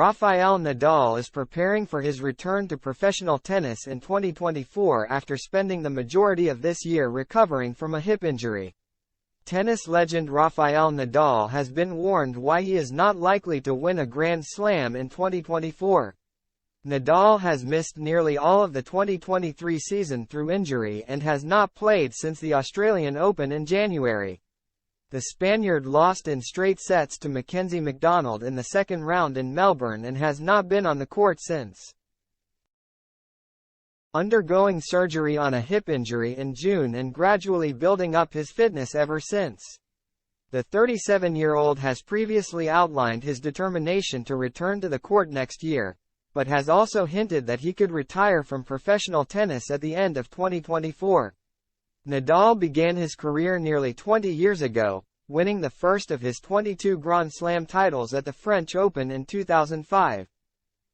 Rafael Nadal is preparing for his return to professional tennis in 2024 after spending the majority of this year recovering from a hip injury. Tennis legend Rafael Nadal has been warned why he is not likely to win a Grand Slam in 2024. Nadal has missed nearly all of the 2023 season through injury and has not played since the Australian Open in January. The Spaniard lost in straight sets to Mackenzie McDonald in the second round in Melbourne and has not been on the court since. Undergoing surgery on a hip injury in June and gradually building up his fitness ever since. The 37-year-old has previously outlined his determination to return to the court next year, but has also hinted that he could retire from professional tennis at the end of 2024. Nadal began his career nearly 20 years ago, winning the first of his 22 Grand Slam titles at the French Open in 2005.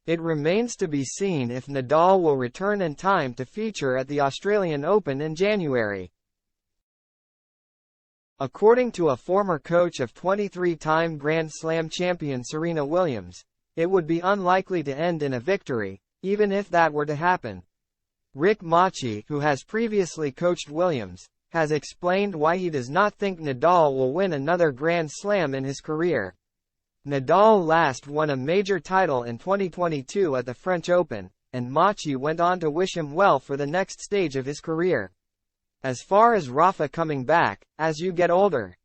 It remains to be seen if Nadal will return in time to feature at the Australian Open in January. According to a former coach of 23-time Grand Slam champion Serena Williams, it would be unlikely to end in a victory, even if that were to happen. Rick Machi, who has previously coached Williams, has explained why he does not think Nadal will win another Grand Slam in his career. Nadal last won a major title in 2022 at the French Open, and Machi went on to wish him well for the next stage of his career. As far as Rafa coming back, as you get older,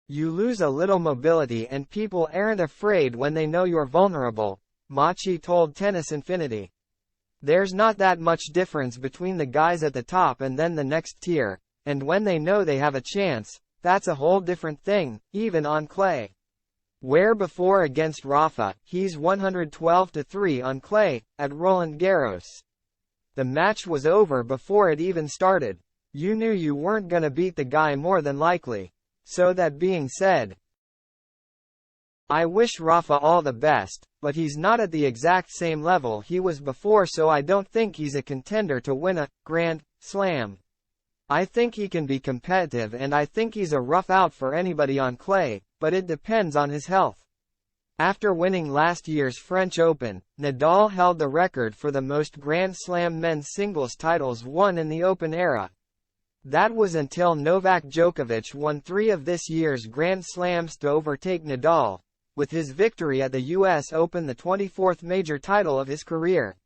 you lose a little mobility and people aren't afraid when they know you're vulnerable, Machi told Tennis Infinity. There's not that much difference between the guys at the top and then the next tier, and when they know they have a chance, that's a whole different thing, even on clay. Where before against Rafa, he's 112-3 on clay, at Roland Garros. The match was over before it even started. You knew you weren't gonna beat the guy more than likely. So that being said, I wish Rafa all the best, but he's not at the exact same level he was before, so I don't think he's a contender to win a Grand Slam. I think he can be competitive and I think he's a rough out for anybody on clay, but it depends on his health. After winning last year's French Open, Nadal held the record for the most Grand Slam men's singles titles won in the Open era. That was until Novak Djokovic won 3 of this year's Grand Slams to overtake Nadal, with his victory at the US Open the 24th major title of his career.